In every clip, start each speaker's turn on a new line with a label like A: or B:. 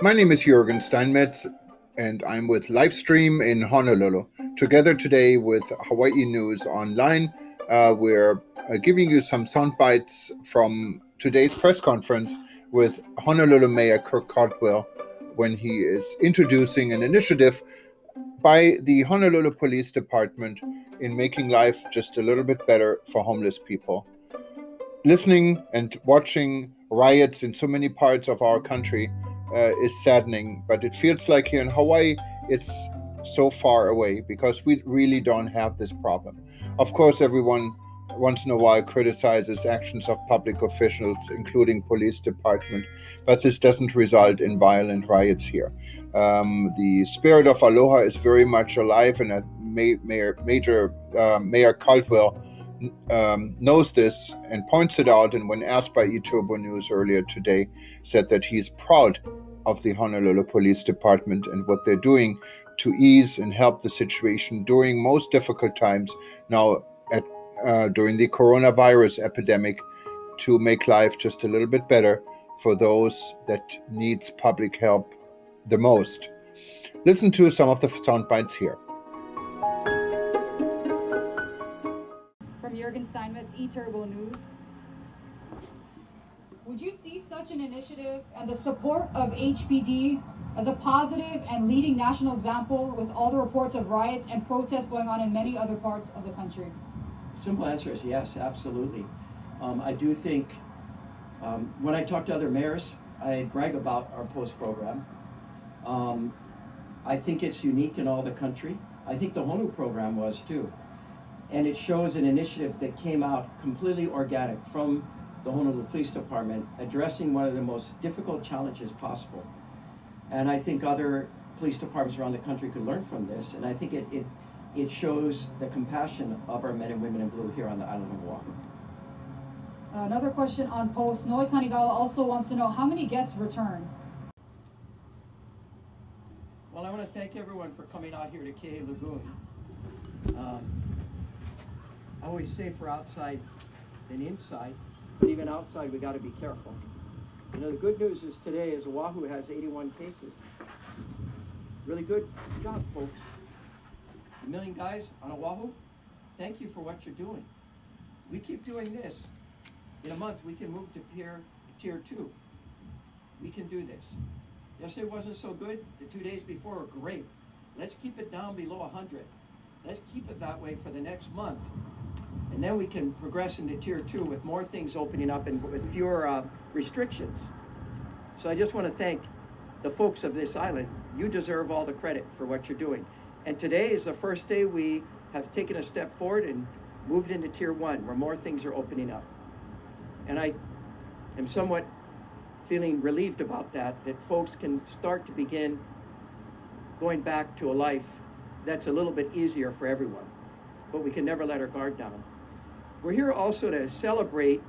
A: My name is Jürgen Steinmetz, and I'm with Livestream in Honolulu. Together today with Hawaii News Online, we're giving you some sound bites from today's press conference with Honolulu Mayor Kirk Caldwell when he is introducing an initiative by the Honolulu Police Department in making life just a little bit better for homeless people. Listening and watching riots in so many parts of our country is saddening, but it feels like here in Hawaii it's so far away because we really don't have this problem. Of course, everyone once in a while criticizes actions of public officials, including police department, but this doesn't result in violent riots here. The spirit of Aloha is very much alive, and Major Mayor Caldwell knows this and points it out, and when asked by eTurbo News earlier today, said that he's proud of the Honolulu Police Department and what they're doing to ease and help the situation during most difficult times now during the coronavirus epidemic, to make life just a little bit better for those that needs public help the most. Listen to some of the sound bites here.
B: Jürgen Steinmetz, eTurbo News. Would you see such an initiative and the support of HPD as a positive and leading national example with all the reports of riots and protests going on in many other parts of the country?
C: Simple answer is yes, absolutely. I do think when I talk to other mayors, I brag about our post program. I think it's unique in all the country. I think the Honolulu program was too. And it shows an initiative that came out completely organic from the Honolulu Police Department, addressing one of the most difficult challenges possible. And I think other police departments around the country could learn from this. And I think it shows the compassion of our men and women in blue here on the island of Oahu.
B: Another question on post. Noe Tanigawa also wants to know how many guests return.
C: Well, I want to thank everyone for coming out here to Ke'e Lagoon. I always say for outside than inside, but even outside we got to be careful. You know, the good news is today is Oahu has 81 cases. Really good job, folks. 1 million guys on Oahu, thank you for what you're doing. We keep doing this. In a month, we can move to tier 2. We can do this. Yesterday wasn't so good. The 2 days before were great. Let's keep it down below 100. Let's keep it that way for the next month. And then we can progress into tier 2 with more things opening up and with fewer restrictions. So I just want to thank the folks of this island. You deserve all the credit for what you're doing. And today is the first day we have taken a step forward and moved into tier 1, where more things are opening up. And I am somewhat feeling relieved about that folks can start to begin going back to a life that's a little bit easier for everyone. But we can never let our guard down. We're here also to celebrate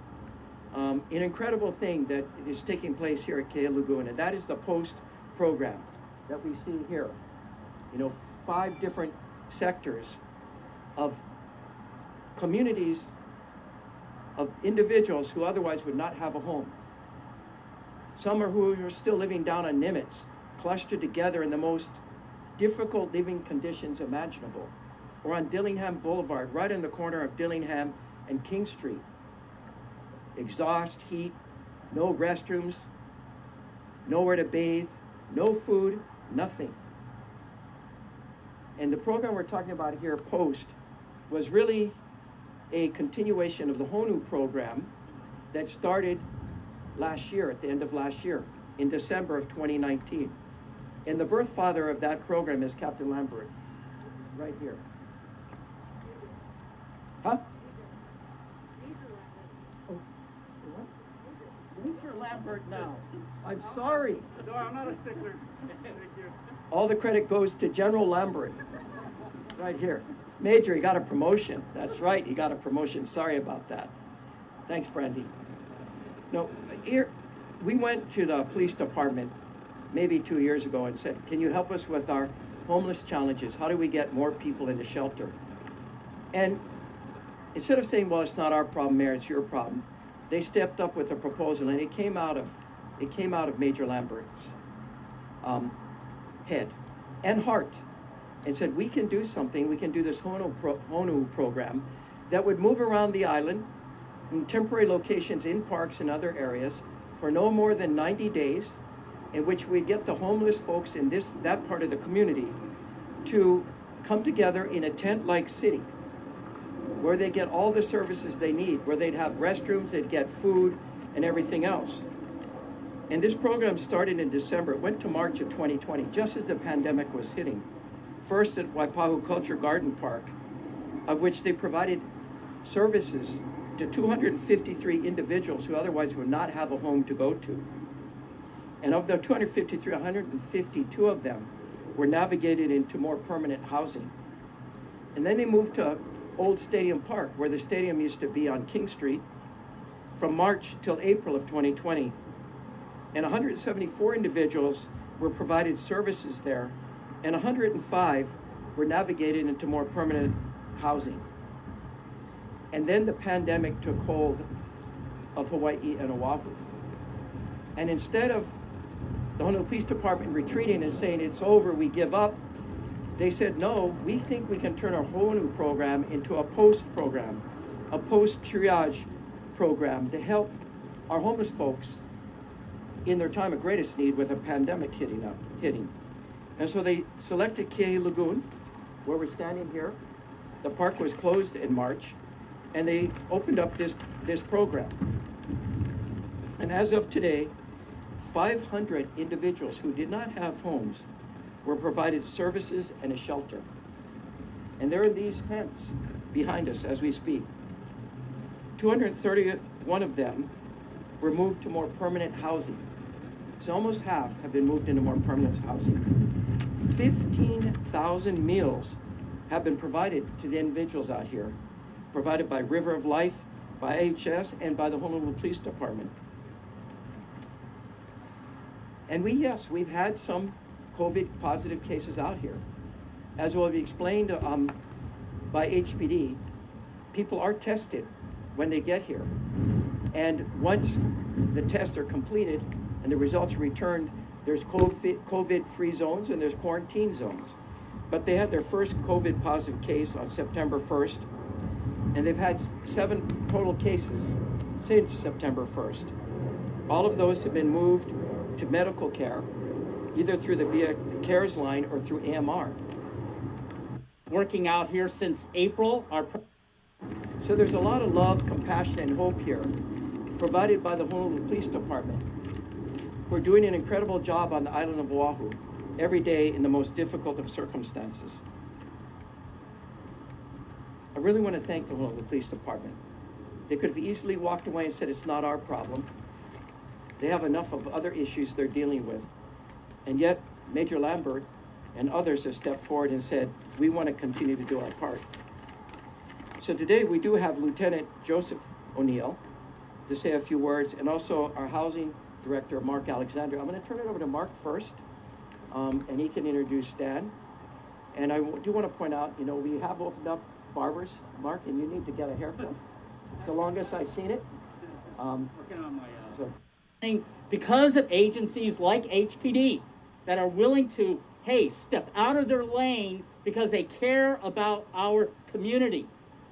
C: an incredible thing that is taking place here at Ke'e Lagoon, and that is the post program that we see here. You know, 5 different sectors of communities of individuals who otherwise would not have a home. Some who are still living down on Nimitz, clustered together in the most difficult living conditions imaginable. Or on Dillingham Boulevard, right in the corner of Dillingham and King Street. Exhaust, heat, no restrooms, nowhere to bathe, no food, nothing. And the program we're talking about here, Post, was really a continuation of the Honolulu program that started last year, at the end of last year, in December of 2019. And the birth father of that program is Captain Lambert, right here. Huh? Oh, what? Major Lambert now. I'm sorry.
D: No, I'm not a stickler. Thank you.
C: All the credit goes to General Lambert, right here. Major, he got a promotion. That's right, he got a promotion. Sorry about that. Thanks, Brandy. No, here, we went to the police department maybe 2 years ago and said, can you help us with our homeless challenges? How do we get more people into shelter? And instead of saying, well, it's not our problem, Mayor, it's your problem, they stepped up with a proposal, and it came out of Major Lambert's head and heart, and said, we can do something. We can do this HONU program that would move around the island in temporary locations in parks and other areas for no more than 90 days, in which we get the homeless folks in that part of the community to come together in a tent-like city where they get all the services they need, where they'd have restrooms, they'd get food and everything else. And this program started in December. It went to March of 2020, just as the pandemic was hitting. First at Waipahu Culture Garden Park, of which they provided services to 253 individuals who otherwise would not have a home to go to. And of the 253, 152 of them were navigated into more permanent housing. And then they moved to Old Stadium Park, where the stadium used to be on King Street, from March till April of 2020. And 174 individuals were provided services there, and 105 were navigated into more permanent housing. And then the pandemic took hold of Hawaii and Oahu. And instead of the Honolulu Police Department retreating and saying it's over, we give up, they said, no, we think we can turn our HONU program into a post program, a post triage program to help our homeless folks in their time of greatest need with a pandemic hitting. And so they selected Ke'e Lagoon, where we're standing here. The park was closed in March, and they opened up this program. And as of today, 500 individuals who did not have homes were provided services and a shelter. And they're in these tents behind us as we speak. 231 of them were moved to more permanent housing. So almost half have been moved into more permanent housing. 15,000 meals have been provided to the individuals out here, provided by River of Life, by AHS, and by the Honolulu Police Department. And we've had some COVID positive cases out here. As will be explained by HPD, people are tested when they get here. And once the tests are completed and the results are returned, there's COVID-free zones and there's quarantine zones. But they had their first COVID positive case on September 1st, and they've had 7 total cases since September 1st. All of those have been moved to medical care, either through the CARES line or through AMR.
E: Working out here since April.
C: So there's a lot of love, compassion, and hope here, provided by the Honolulu Police Department, who are doing an incredible job on the island of Oahu every day in the most difficult of circumstances. I really want to thank the Honolulu Police Department. They could have easily walked away and said, it's not our problem. They have enough of other issues they're dealing with. And yet, Major Lambert and others have stepped forward and said, we want to continue to do our part. So today we do have Lieutenant Joseph O'Neill to say a few words, and also our Housing Director, Mark Alexander. I'm going to turn it over to Mark first, and he can introduce Stan. And I do want to point out, we have opened up barbers, Mark, and you need to get a haircut. It's the longest I've seen it.
E: Working on my because of agencies like HPD that are willing to, step out of their lane because they care about our community.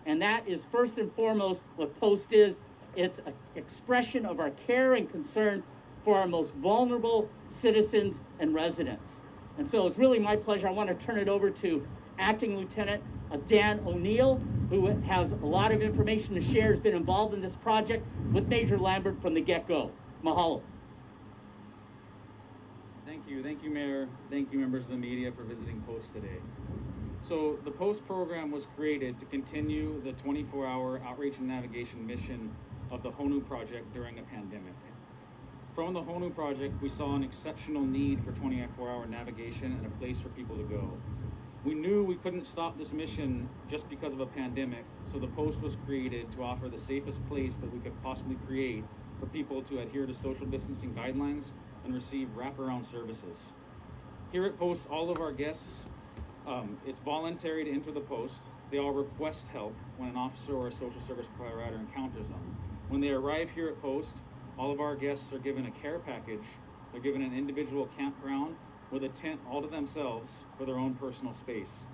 E: And that is first and foremost what POST is. It's an expression of our care and concern for our most vulnerable citizens and residents. And so it's really my pleasure. I want to turn it over to Acting Lieutenant Dan O'Neill, who has a lot of information to share, has been involved in this project with Major Lambert from the get-go. Mahalo.
F: Thank you, Mayor. Thank you, members of the media, for visiting POST today. So the POST program was created to continue the 24-hour outreach and navigation mission of the HONU project during a pandemic. From the HONU project, we saw an exceptional need for 24-hour navigation and a place for people to go. We knew we couldn't stop this mission just because of a pandemic, so the POST was created to offer the safest place that we could possibly create for people to adhere to social distancing guidelines and receive wraparound services. Here at POST, all of our guests, it's voluntary to enter the post. They all request help when an officer or a social service provider encounters them. When they arrive here at POST, all of our guests are given a care package. They're given an individual campground with a tent all to themselves for their own personal space.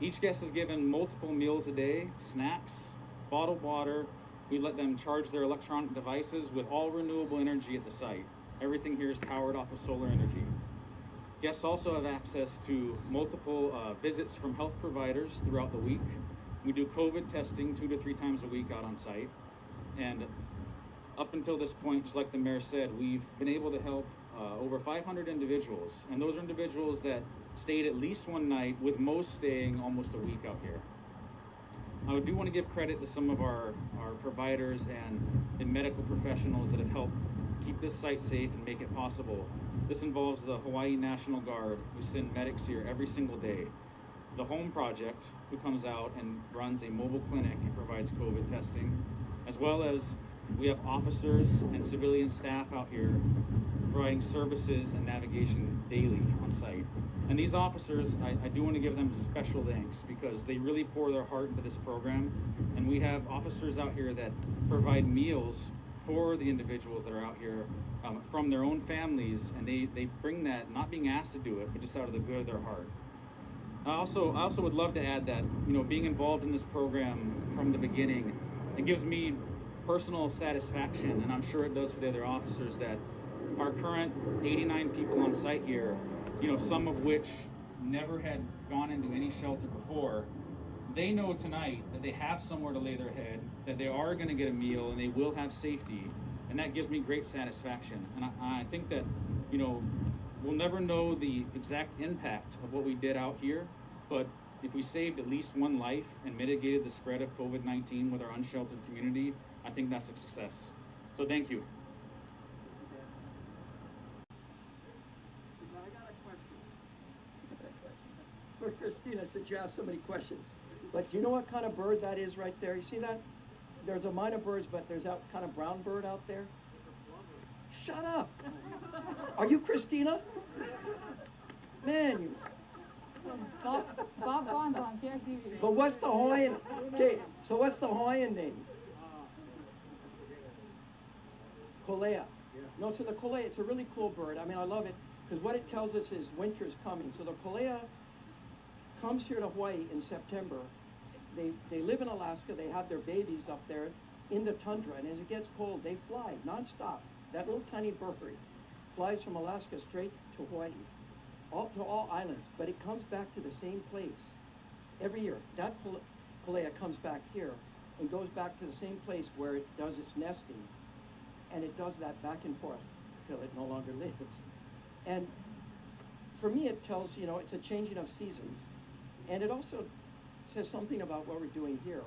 F: Each guest is given multiple meals a day, snacks, bottled water. We let them charge their electronic devices with all renewable energy at the site. Everything here is powered off of solar energy. Guests also have access to multiple visits from health providers throughout the week. We do COVID testing 2 to 3 times a week out on site. And up until this point, just like the mayor said, we've been able to help over 500 individuals. And those are individuals that stayed at least one night, with most staying almost a week out here. I do want to give credit to some of our providers and medical professionals that have helped keep this site safe and make it possible. This involves the Hawaii National Guard, who send medics here every single day. The Home Project, who comes out and runs a mobile clinic and provides COVID testing, as well as we have officers and civilian staff out here providing services and navigation daily on site. And these officers, I do want to give them special thanks, because they really pour their heart into this program. And we have officers out here that provide meals for the individuals that are out here from their own families, and they bring that, not being asked to do it, but just out of the good of their heart. I also would love to add that, being involved in this program from the beginning, it gives me personal satisfaction, and I'm sure it does for the other officers, that our current 89 people on site here, some of which never had gone into any shelter before, they know tonight that they have somewhere to lay their head, that they are going to get a meal, and they will have safety, and that gives me great satisfaction. And I think that, we'll never know the exact impact of what we did out here, but if we saved at least one life and mitigated the spread of COVID-19 with our unsheltered community, I think that's a success. So thank you.
C: I got a question for Christina, since you asked so many questions. But do you know what kind of bird that is right there? You see that? There's a minor birds, but there's that kind of brown bird out there. Shut up! Are you Christina? Man, you.
B: Bob Bond's on KXUV.
C: But what's the Hawaiian? Okay, so what's the Hawaiian name? Kolea. No, so the kolea, it's a really cool bird. I mean, I love it, because what it tells us is winter's coming. So the kolea comes here to Hawaii in September. They live in Alaska. They have their babies up there in the tundra, and as it gets cold, they fly nonstop. That little tiny bird flies from Alaska straight to Hawaii, to all islands, but it comes back to the same place every year. That kolea comes back here and goes back to the same place where it does its nesting, and it does that back and forth till it no longer lives. And for me, it tells, it's a changing of seasons, and it also says something about what we're doing here,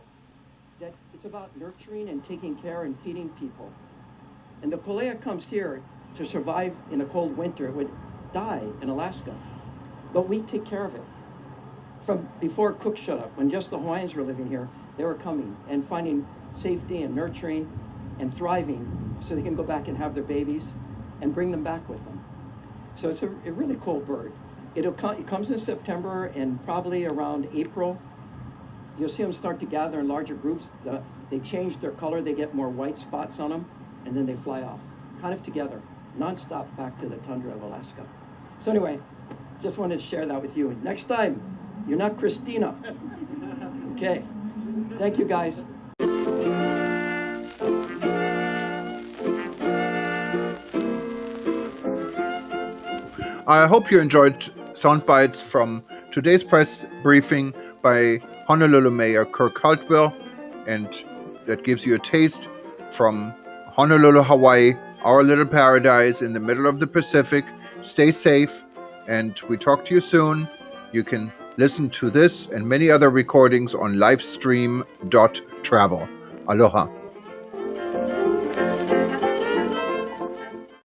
C: that it's about nurturing and taking care and feeding people. And the kolea comes here to survive in a cold winter. It would die in Alaska, but we take care of it. From before Cook showed up, when just the Hawaiians were living here, they were coming and finding safety and nurturing and thriving so they can go back and have their babies and bring them back with them. So it's a really cool bird. It comes in September, and probably around April, you'll see them start to gather in larger groups. They change their color, they get more white spots on them, and then they fly off, kind of together, nonstop back to the tundra of Alaska. So anyway, just wanted to share that with you. Next time, you're not Christina. Okay, thank you guys.
A: I hope you enjoyed sound bites from today's press briefing by Honolulu Mayor Kirk Caldwell, and that gives you a taste from Honolulu, Hawaii, our little paradise in the middle of the Pacific. Stay safe, and we talk to you soon. You can listen to this and many other recordings on livestream.travel. Aloha.